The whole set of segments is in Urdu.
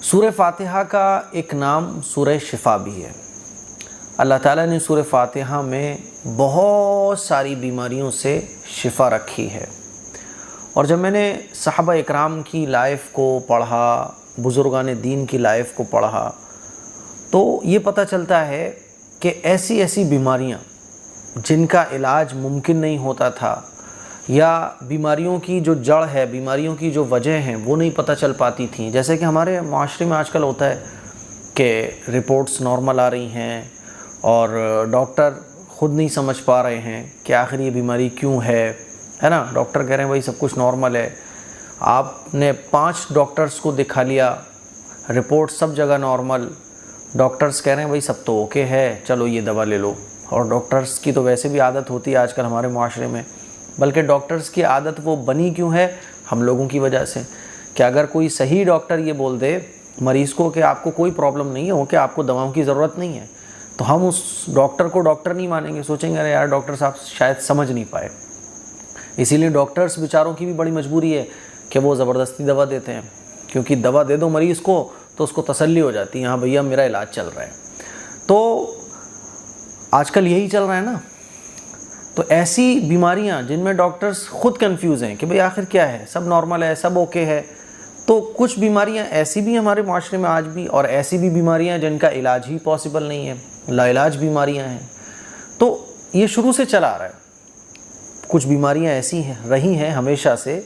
سورہ فاتحہ کا ایک نام سورہ شفا بھی ہے۔ اللہ تعالیٰ نے سورہ فاتحہ میں بہت ساری بیماریوں سے شفا رکھی ہے، اور جب میں نے صحابہ اکرام کی لائف کو پڑھا، بزرگان دین کی لائف کو پڑھا، تو یہ پتہ چلتا ہے کہ ایسی ایسی بیماریاں جن کا علاج ممکن نہیں ہوتا تھا، یا بیماریوں کی جو جڑ ہے، بیماریوں کی جو وجہ ہیں وہ نہیں پتہ چل پاتی تھیں۔ جیسے کہ ہمارے معاشرے میں آج کل ہوتا ہے کہ رپورٹس نارمل آ رہی ہیں اور ڈاکٹر خود نہیں سمجھ پا رہے ہیں کہ آخر یہ بیماری کیوں ہے نا۔ ڈاکٹر کہہ رہے ہیں بھائی سب کچھ نارمل ہے، آپ نے 5 ڈاکٹرز کو دکھا لیا، رپورٹ سب جگہ نارمل، ڈاکٹرز کہہ رہے ہیں بھائی سب تو اوکے ہے، چلو یہ دوا لے لو۔ اور ڈاکٹرز کی تو ویسے بھی عادت ہوتی ہے آج کل ہمارے معاشرے میں، بلکہ ڈاکٹرز کی عادت وہ بنی کیوں ہے؟ ہم لوگوں کی وجہ سے، کہ اگر کوئی صحیح ڈاکٹر یہ بول دے مریض کو کہ آپ کو کوئی پرابلم نہیں ہے، کہ آپ کو دواؤں کی ضرورت نہیں ہے، تو ہم اس ڈاکٹر کو ڈاکٹر نہیں مانیں گے، سوچیں گے ارے یار ڈاکٹر صاحب شاید سمجھ نہیں پائے۔ اسی لیے ڈاکٹرز بیچاروں کی بھی بڑی مجبوری ہے کہ وہ زبردستی دوا دیتے ہیں، کیونکہ دوا دے دو مریض کو تو اس کو تسلی ہو جاتی ہے، ہاں بھیا میرا علاج چل رہا ہے۔ تو آج کل یہی چل رہا ہے نا۔ تو ایسی بیماریاں جن میں ڈاکٹرز خود کنفیوز ہیں کہ بھئی آخر کیا ہے، سب نارمل ہے، سب اوکے ہے، تو کچھ بیماریاں ایسی بھی ہمارے معاشرے میں آج بھی، اور ایسی بھی بیماریاں جن کا علاج ہی پاسبل نہیں ہے، لا علاج بیماریاں ہیں۔ تو یہ شروع سے چلا آ رہا ہے۔ کچھ بیماریاں ایسی ہیں رہی ہیں ہمیشہ سے،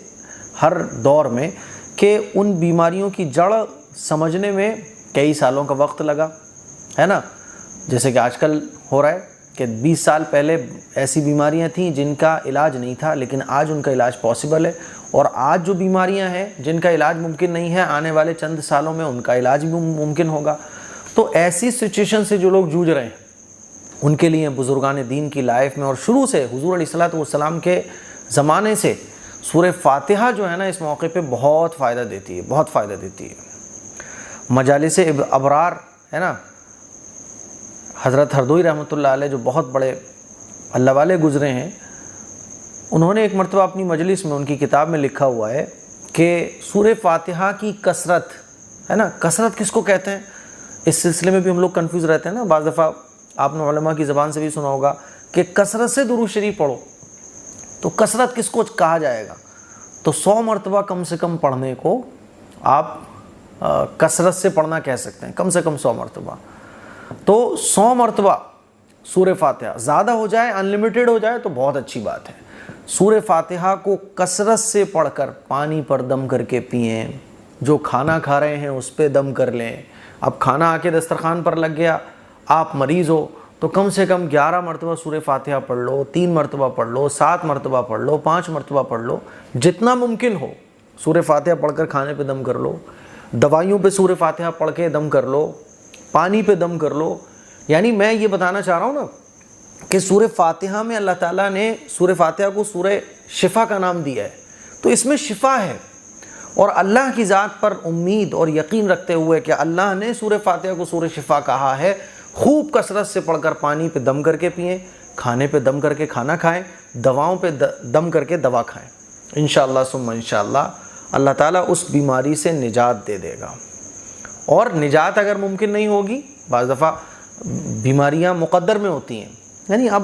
ہر دور میں، کہ ان بیماریوں کی جڑ سمجھنے میں کئی سالوں کا وقت لگا ہے نا۔ جیسے کہ آج کل ہو رہا ہے کہ 20 سال پہلے ایسی بیماریاں تھیں جن کا علاج نہیں تھا، لیکن آج ان کا علاج پاسبل ہے، اور آج جو بیماریاں ہیں جن کا علاج ممکن نہیں ہے، آنے والے چند سالوں میں ان کا علاج بھی ممکن ہوگا۔ تو ایسی سچویشن سے جو لوگ جوجھ رہے ہیں ان کے لیے بزرگان دین کی لائف میں، اور شروع سے حضور علیہ الصلوۃ والسلام کے زمانے سے سورہ فاتحہ جو ہے نا اس موقع پہ بہت فائدہ دیتی ہے، بہت فائدہ دیتی ہے۔ مجالس ابرار ہے نا، حضرت ہردوئی رحمۃ اللہ علیہ جو بہت بڑے اللہ والے گزرے ہیں، انہوں نے ایک مرتبہ اپنی مجلس میں، ان کی کتاب میں لکھا ہوا ہے کہ سورہ فاتحہ کی کثرت ہے نا، کثرت کس کو کہتے ہیں؟ اس سلسلے میں بھی ہم لوگ کنفیوز رہتے ہیں نا۔ بعض دفعہ آپ نے علماء کی زبان سے بھی سنا ہوگا کہ کثرت سے درود شریف پڑھو، تو کثرت کس کو کہا جائے گا؟ تو 100 مرتبہ کم سے کم پڑھنے کو آپ کثرت سے پڑھنا کہہ سکتے ہیں، کم سے کم 100 مرتبہ۔ تو 100 مرتبہ سورہ فاتحہ، زیادہ ہو جائے، انلیمیٹڈ ہو جائے تو بہت اچھی بات ہے۔ سورہ فاتحہ کو کثرت سے پڑھ کر پانی پر دم کر کے پئیں، جو کھانا کھا رہے ہیں اس پہ دم کر لیں۔ اب کھانا آ کے دسترخوان پر لگ گیا، آپ مریض ہو تو کم سے کم 11 مرتبہ سورہ فاتحہ پڑھ لو، 3 مرتبہ پڑھ لو، 7 مرتبہ پڑھ لو، 5 مرتبہ پڑھ لو، جتنا ممکن ہو سورہ فاتحہ پڑھ کر کھانے پہ دم کر لو، دوائیوں پہ سورہ فاتحہ پڑھ کے دم کر لو، پانی پہ دم کر لو۔ یعنی میں یہ بتانا چاہ رہا ہوں نا کہ سورہ فاتحہ میں اللہ تعالیٰ نے سورہ فاتحہ کو سورہ شفا کا نام دیا ہے، تو اس میں شفا ہے، اور اللہ کی ذات پر امید اور یقین رکھتے ہوئے کہ اللہ نے سورہ فاتحہ کو سورہ شفا کہا ہے، خوب کثرت سے پڑھ کر پانی پہ دم کر کے پئیں، کھانے پہ دم کر کے کھانا کھائیں، دواؤں پہ دم کر کے دوا کھائیں۔ انشاءاللہ ثم انشاءاللہ اللہ تعالیٰ اس بیماری سے نجات دے دے گا۔ اور نجات اگر ممکن نہیں ہوگی، بعض دفعہ بیماریاں مقدر میں ہوتی ہیں، یعنی اب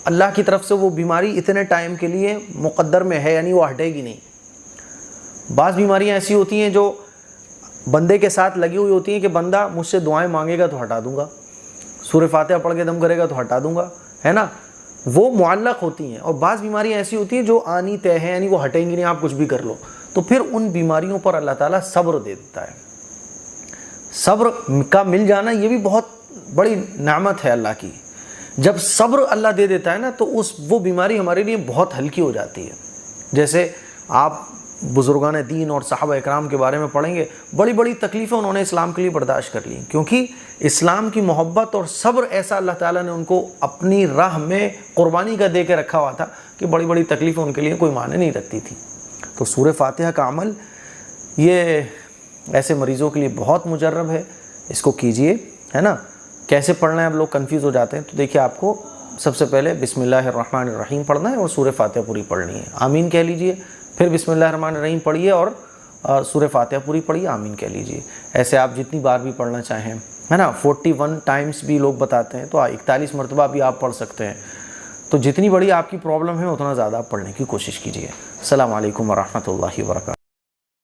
اللہ کی طرف سے وہ بیماری اتنے ٹائم کے لیے مقدر میں ہے، یعنی وہ ہٹے گی نہیں۔ بعض بیماریاں ایسی ہوتی ہیں جو بندے کے ساتھ لگی ہوئی ہوتی ہیں کہ بندہ مجھ سے دعائیں مانگے گا تو ہٹا دوں گا، سورہ فاتحہ پڑھ کے دم کرے گا تو ہٹا دوں گا، ہے نا، وہ معلق ہوتی ہیں۔ اور بعض بیماریاں ایسی ہوتی ہیں جو آنی طے ہیں، یعنی وہ ہٹیں گی نہیں، آپ کچھ بھی کر لو، تو پھر ان بیماریوں پر اللہ تعالیٰ صبر دے دیتا ہے۔ صبر کا مل جانا یہ بھی بہت بڑی نعمت ہے اللہ کی۔ جب صبر اللہ دے دیتا ہے نا تو وہ بیماری ہمارے لیے بہت ہلکی ہو جاتی ہے۔ جیسے آپ بزرگان دین اور صحابہ اکرام کے بارے میں پڑھیں گے، بڑی بڑی تکلیفیں انہوں نے اسلام کے لیے برداشت کر لی، کیونکہ اسلام کی محبت اور صبر ایسا اللہ تعالیٰ نے ان کو اپنی راہ میں قربانی کا دے کے رکھا ہوا تھا کہ بڑی بڑی تکلیفیں ان کے لیے کوئی معنی نہیں رکھتی تھی۔ تو سورہ فاتحہ کا عمل یہ ایسے مریضوں کے لیے بہت مجرب ہے، اس کو کیجئے، ہے نا۔ کیسے پڑھنا ہے؟ اب لوگ کنفیوز ہو جاتے ہیں، تو دیکھیے آپ کو سب سے پہلے بسم اللہ الرحمن الرحیم پڑھنا ہے اور سورہ فاتحہ پوری پڑھنی ہے، آمین کہہ لیجئے، پھر بسم اللہ الرحمن الرحیم پڑھیے اور سورہ فاتحہ پوری پڑھیے، آمین کہہ لیجئے۔ ایسے آپ جتنی بار بھی پڑھنا چاہیں، ہے نا، 41 ٹائمز بھی لوگ بتاتے ہیں، تو 41 مرتبہ بھی آپ پڑھ سکتے ہیں۔ تو جتنی بڑی آپ کی پرابلم ہے اتنا زیادہ آپ پڑھنے کی کوشش کیجیے۔ السلام علیکم ورحمۃ اللہ وبرکاتہ۔